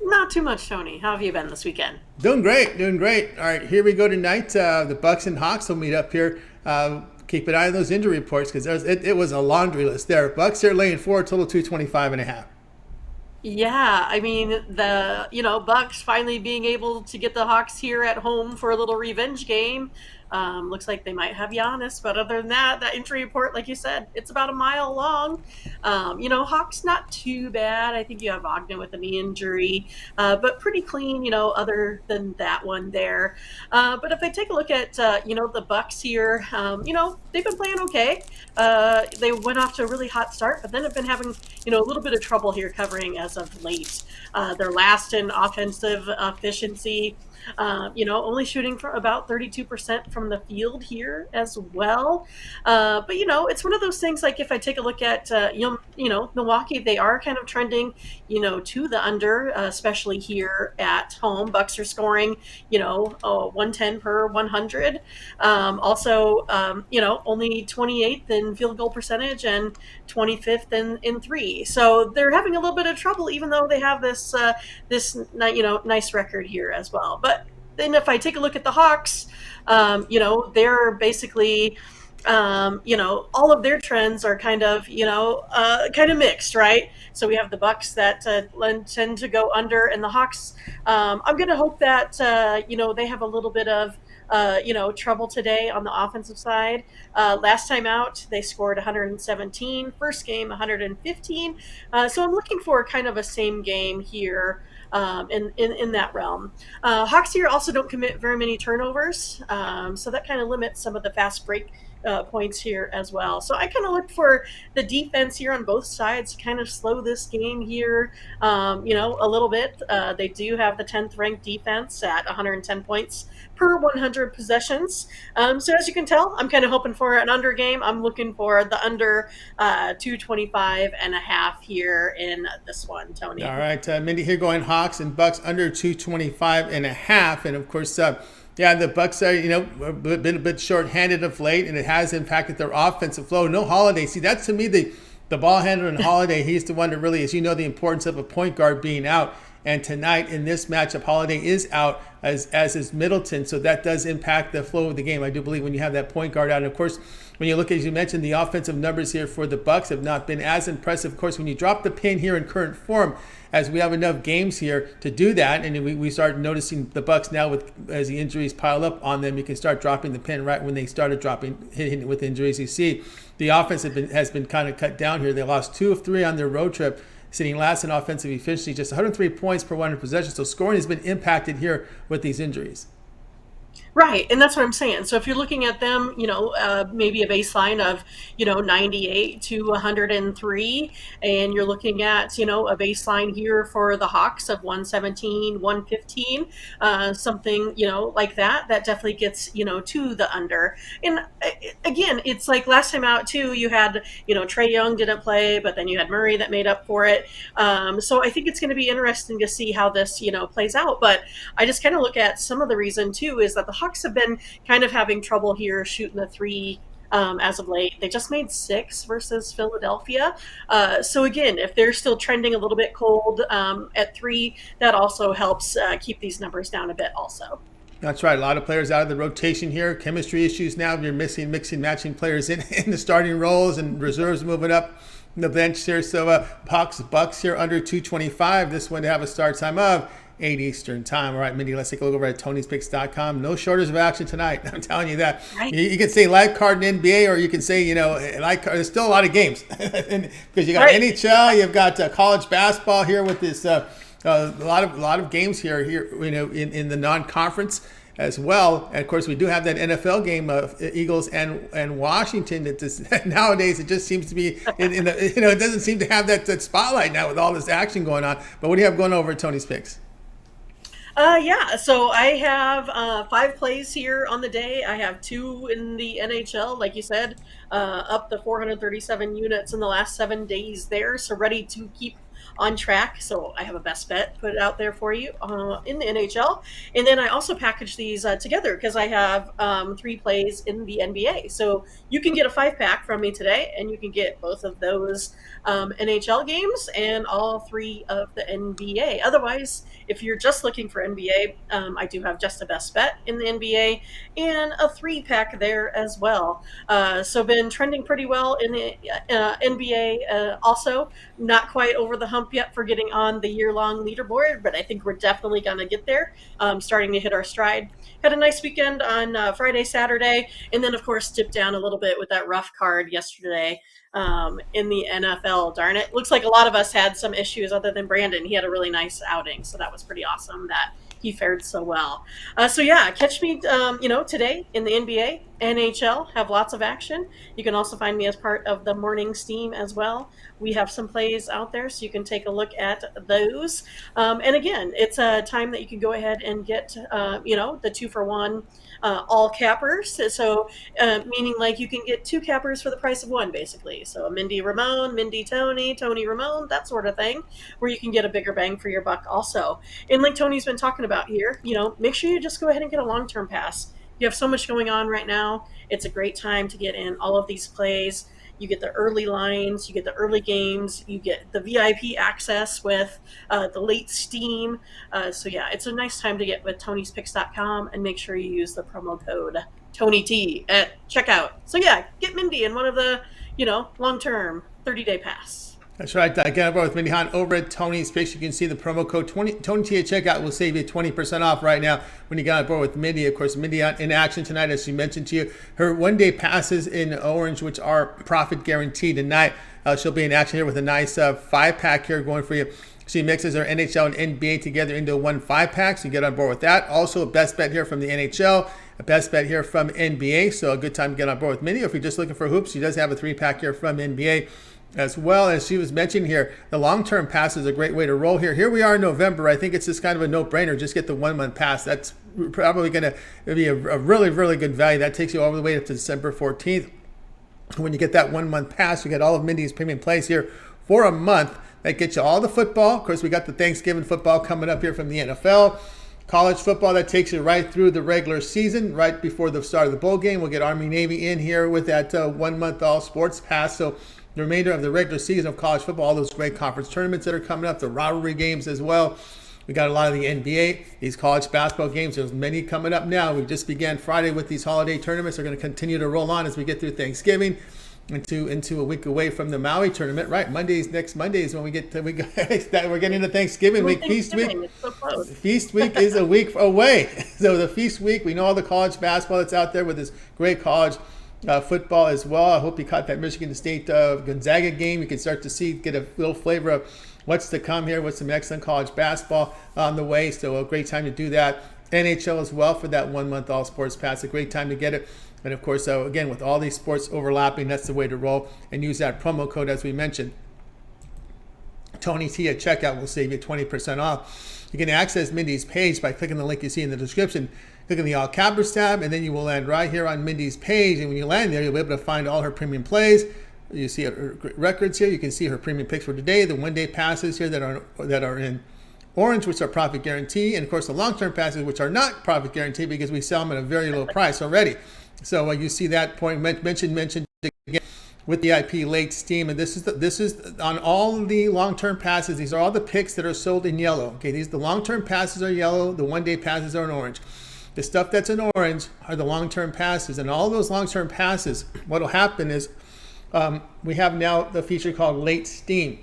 Not too much, Tony. How have you been this weekend? Doing great, doing great. All right, here we go tonight. The Bucks and Hawks will meet up here. Keep an eye on those injury reports because it was a laundry list there. Bucks are laying four, total 225 and a half. Yeah, I mean the Bucks finally being able to get the Hawks here at home for a little revenge game. Looks like they might have Giannis, but other than that, that injury report, like you said, it's about a mile long. Hawks not too bad. I think you have Ogden with a knee injury, but pretty clean. Other than that one there. But if I take a look at the Bucks here, they've been playing okay. They went off to a really hot start, but then have been having a little bit of trouble here covering as of late. They're last in offensive efficiency. Only shooting for about 32% from the field here as well. But it's one of those things. Like if I take a look at Milwaukee, they are kind of trending to the under, especially here at home. Bucks are scoring 110 per 100. Only 28th in field goal percentage and 25th in three. So they're having a little bit of trouble, even though they have this nice record here as well. But then if I take a look at the Hawks, they're basically all of their trends are kind of mixed, right? So we have the Bucks that tend to go under, and the Hawks. I'm going to hope that they have a little bit of trouble today on the offensive side. Last time out, they scored 117. First game, 115. So I'm looking for kind of a same game here. In that realm, Hawks here also don't commit very many turnovers, so that kind of limits some of the fast break points here as well. So I kind of look for the defense here on both sides to kind of slow this game here, a little bit. They do have the 10th ranked defense at 110 points per 100 possessions. So as you can tell, I'm kind of hoping for an under game. I'm looking for the under 225 and a half here in this one, All Tony. right, Mindy here going Hawks and Bucks under 225 and a half. And of course, yeah, the Bucks are, been a bit short-handed of late, and it has impacted their offensive flow. No Holiday. See, that's to me the ball handler in Holiday. He's the one that really, as you know, the importance of a point guard being out. And tonight in this matchup, Holiday is out as is Middleton, so that does impact the flow of the game. I do believe when you have that point guard out, and of course, when you look, as you mentioned, the offensive numbers here for the Bucks have not been as impressive. Of course, when you drop the pin here in current form, as we have enough games here to do that, and we start noticing the Bucks now with as the injuries pile up on them, you can start dropping the pin right when they started hitting with injuries. You see, the offense has been kind of cut down here. They lost 2 of 3 on their road trip, sitting last in offensive efficiency, just 103 points per 100 possessions. So scoring has been impacted here with these injuries. Right, and that's what I'm saying. So if you're looking at them, maybe a baseline of 98 to 103, and you're looking at a baseline here for the Hawks of 117, 115, something like that. That definitely gets to the under. And again, it's like last time out too. You had Trae Young didn't play, but then you had Murray that made up for it. So I think it's going to be interesting to see how this plays out. But I just kind of look at some of the reason too is that the Hawks have been kind of having trouble here shooting the three. As of late, they just made 6 versus Philadelphia. So again, if they're still trending a little bit cold at 3, that also helps keep these numbers down a bit. Also, That's right. A lot of players out of the rotation here. Chemistry issues now. You're mixing, matching players in the starting roles and reserves moving up the bench here. So Bucks here under 225. This one to have a start time of 8 Eastern time. All right, Mindy, let's take a look over at Tony'sPicks.com. No shortage of action tonight. I'm telling you that. right? You can say live card in NBA, or you can say, live card. There's still a lot of games because you got Right. NHL, you've got college basketball here with this. A lot of games here in the non-conference as well. And of course, we do have that NFL game of Eagles and Washington. That just, nowadays it just seems to be in the it doesn't seem to have that spotlight now with all this action going on. But what do you have going over at Tony's Picks? Yeah, so I have 5 plays here on the day. I have 2 in the NHL, like you said, up the 437 units in the last 7 days there. So ready to keep on track. So I have a best bet put out there for you in the NHL. And then I also package these together because I have 3 plays in the NBA. So you can get a 5 pack from me today, and you can get both of those NHL games and all 3 of the NBA. Otherwise, if you're just looking for NBA, I do have just a best bet in the NBA and a 3 pack there as well. So been trending pretty well in the NBA. Also, not quite over the hump yet for getting on the year-long leaderboard, but I think we're definitely going to get there. Starting to hit our stride. Had a nice weekend on Friday, Saturday, and then of course dipped down a little bit with that rough card yesterday in the NFL. Darn it. Looks like a lot of us had some issues other than Brandon. He had a really nice outing, so that was pretty awesome that he fared so well. So yeah, catch me, today in the NBA, NHL, have lots of action. You can also find me as part of the morning steam as well. We have some plays out there, so you can take a look at those. And again, it's a time that you can go ahead and get, the 2-for-1 all cappers. So meaning like you can get 2 cappers for the price of 1, basically. So a Mindy Ramone, Mindy Tony, Tony Ramone, that sort of thing, where you can get a bigger bang for your buck also. And like Tony's been talking about here, make sure you just go ahead and get a long-term pass. You have so much going on right now. It's a great time to get in all of these plays. You get the early lines, you get the early games, you get the VIP access with the late Steam. So yeah, it's a nice time to get with Tony'sPicks.com, and make sure you use the promo code TonyT at checkout. So yeah, get Mindy in one of the long-term 30-day pass. That's right. Again, with Mindy Hahne over at Tony's Picks. You can see the promo code TonyT at checkout will save you 20% off right now when you get on board with Mindy. Of course, Mindy in action tonight, as she mentioned to you. Her one-day passes in orange, which are profit guaranteed tonight. She'll be in action here with a nice 5-pack here going for you. She mixes her NHL and NBA together into one 5-pack, so you get on board with that. Also, a best bet here from the NHL, a best bet here from NBA, so a good time to get on board with Mindy. If you're just looking for hoops, she does have a 3-pack here from NBA. As well as she was mentioning here, the long-term pass is a great way to roll here. Here we are in November. I think it's just kind of a no-brainer. Just get the 1-month pass. That's probably going to be a really, really good value. That takes you all the way up to December 14th. When you get that 1-month pass, you get all of Mindy's premium plays here for a month. That gets you all the football. Of course, we got the Thanksgiving football coming up here from the NFL. College football, that takes you right through the regular season, right before the start of the bowl game. We'll get Army-Navy in here with that 1-month all sports pass. So the remainder of the regular season of college football, all those great conference tournaments that are coming up, the rivalry games as well. We got a lot of the NBA, these college basketball games. There's many coming up now. We just began Friday with these holiday tournaments. They're going to continue to roll on as we get through Thanksgiving into a week away from the Maui tournament. Right, next Monday is when we're getting into Thanksgiving week. Feast week. So close. Feast week is a week away. So the feast week, we know all the college basketball that's out there with this great college football as well. I hope you caught that Michigan State Gonzaga game. You can start to get a little flavor of what's to come here with some excellent college basketball on the way. So a great time to do that. NHL as well for that 1-month all sports pass. A great time to get it. And of course, again, with all these sports overlapping, that's the way to roll. And use that promo code as we mentioned. Tony T at checkout will save you 20% off. You can access Mindy's page by clicking the link you see in the description. Click on the All Cappers tab, and then you will land right here on Mindy's page. And when you land there, you'll be able to find all her premium plays. You see her records here. You can see her premium picks for today, the 1-day passes here that are in orange, which are profit guarantee, and of course the long-term passes, which are not profit guarantee because we sell them at a very low price already. So you see that point mentioned again with the IP late Steam, and this is on all the long-term passes. These are all the picks that are sold in yellow. Okay, the long-term passes are yellow, the 1-day passes are in orange. The stuff that's in orange are the long-term passes, and all those long-term passes, what will happen is we have now the feature called late Steam,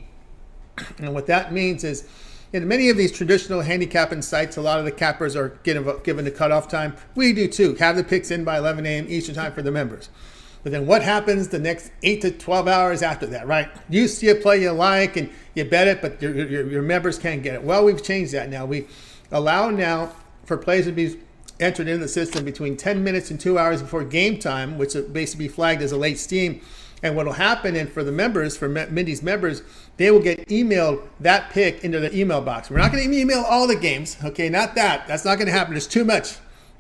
and what that means is in many of these traditional handicapping sites, a lot of the cappers are given the cutoff time. We do too. Have the picks in by 11 a.m. Eastern time for the members. But then what happens the next 8 to 12 hours after that, right? You see a play you like and you bet it, but your members can't get it. Well, we've changed that now. We allow now for plays to be entered into the system between 10 minutes and 2 hours before game time, which is basically flagged as a late Steam. And what will happen, and for the members, for Mindy's members, they will get emailed that pick into the email box. We're not going to email all the games, okay? Not that. That's not going to happen. There's too much.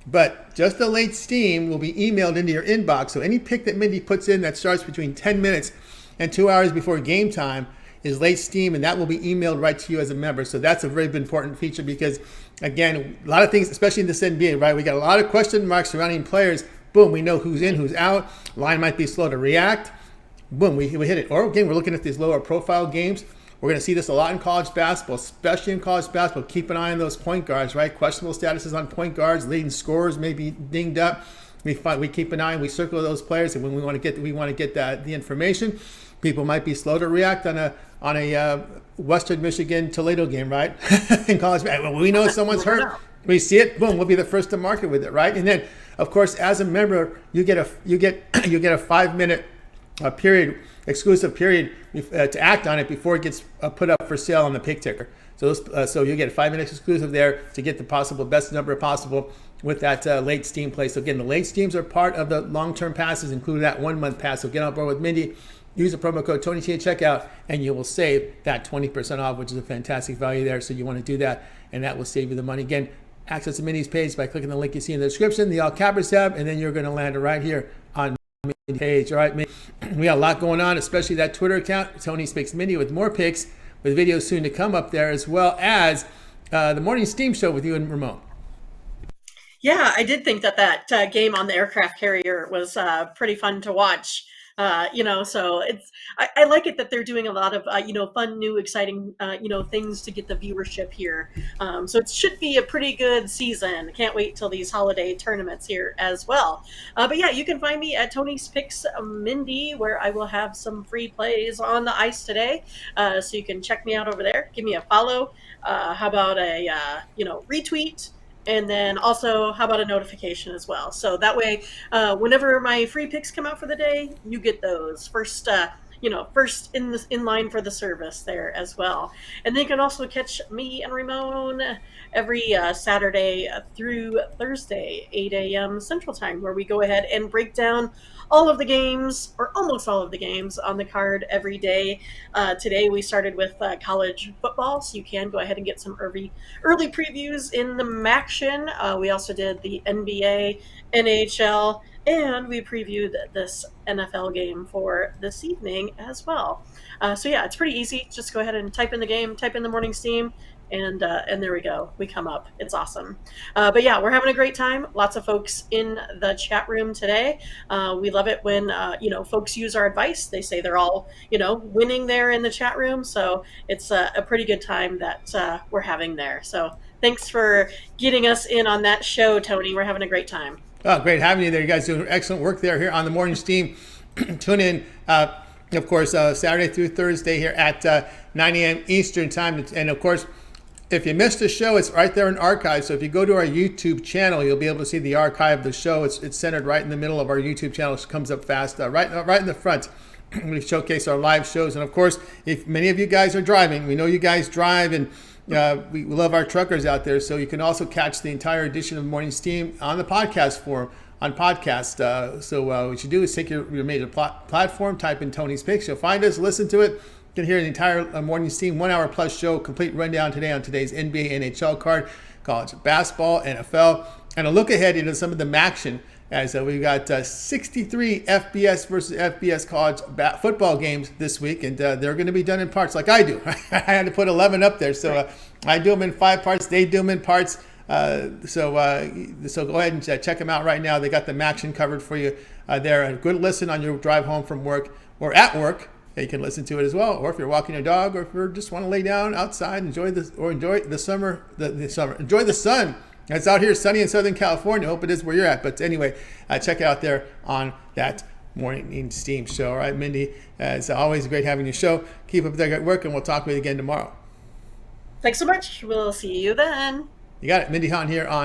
But just the late Steam will be emailed into your inbox. So any pick that Mindy puts in that starts between 10 minutes and 2 hours before game time, is late steam, and that will be emailed right to you as a member. So that's a very important feature because, again, a lot of things, especially in this NBA, right? We got a lot of question marks surrounding players. Boom, we know who's in, who's out. Line might be slow to react. Boom, we hit it. Or again, we're looking at these lower profile games. We're going to see this a lot in college basketball, especially in college basketball. Keep an eye on those point guards, right? Questionable statuses on point guards, leading scorers may be dinged up. We keep an eye and we circle those players, and when we want to get the information. People might be slow to react on a Western Michigan Toledo game, right? In college, well, we know someone's hurt. We see it, boom, we'll be the first to market with it, right? And then, of course, as a member, you get a 5-minute exclusive period to act on it before it gets put up for sale on the pick ticker. So you get a 5-minute exclusive there to get the best number possible with that late steam play. So again, the late steams are part of the long-term passes, including that 1-month pass. So get on board with Mindy. Use the promo code TonyT at checkout, and you will save that 20% off, which is a fantastic value there. So you want to do that, and that will save you the money. Again, access to Mindy's page by clicking the link you see in the description, the All Cappers tab, and then you're going to land right here on Mindy's page. All right, Mindy, we got a lot going on, especially that Twitter account, Tony Speaks Mindy, with more pics, with videos soon to come up there, as well as the Morning Steam Show with you and Ramon. Yeah, I did think that game on the aircraft carrier was pretty fun to watch. So I like it that they're doing a lot of fun, new, exciting things to get the viewership here. So it should be a pretty good season. Can't wait till these holiday tournaments here as well. But yeah, you can find me at Tony's Picks Mindy, where I will have some free plays on the ice today. So you can check me out over there. Give me a follow. How about a retweet? And then also, how about a notification as well? So that way, whenever my free picks come out for the day, you get those first. First in line for the service there as well. And then you can also catch me and Ramon every Saturday through Thursday, 8 a.m. Central Time, where we go ahead and break down all of the games, or almost all of the games, on the card every day. Today we started with college football, so you can go ahead and get some early previews in the MACtion. We also did the NBA, NHL, and we previewed this NFL game for this evening as well. So yeah, it's pretty easy. Just go ahead and type in the game, type in the Morning Steam, and there we go. We come up. It's awesome. But yeah, we're having a great time. Lots of folks in the chat room today. We love it when folks use our advice. They say they're all winning there in the chat room. So it's a pretty good time that we're having there. So thanks for getting us in on that show, Tony. We're having a great time. Oh, great having you there. You guys doing excellent work there here on the Morning Steam. Tune in, of course, Saturday through Thursday here at 9 a.m. Eastern Time. And, of course, if you missed the show, it's right there in archive. So if you go to our YouTube channel, you'll be able to see the archive of the show. It's centered right in the middle of our YouTube channel. It comes up fast, right in the front. We showcase our live shows. And, of course, if many of you guys are driving, we know you guys drive, and we love our truckers out there. So you can also catch the entire edition of Morning Steam on the podcast form, on podcast. So what you do is take your major platform, type in Tony's Picks. You'll find us, listen to it. You can hear the entire Morning Steam 1 hour plus show, complete rundown today on today's NBA, NHL card, college basketball, NFL, and a look ahead into some of the MACtion, as we've got 63 FBS versus FBS college football games this week, and they're going to be done in parts like I do. I had to put 11 up there, so I do them in 5 parts. They do them in parts. So go ahead and check them out right now. They got the MACtion covered for you there. A good listen on your drive home from work or at work. You can listen to it as well, or if you're walking your dog, or if you just want to lay down outside, enjoy the summer. Enjoy the sun. It's out here sunny in Southern California. Hope it is where you're at. But anyway, check it out there on that Morning Steam show. All right, Mindy, it's always great having your show. Keep up the good work, and we'll talk with you again tomorrow. Thanks so much. We'll see you then. You got it. Mindy Hahne here on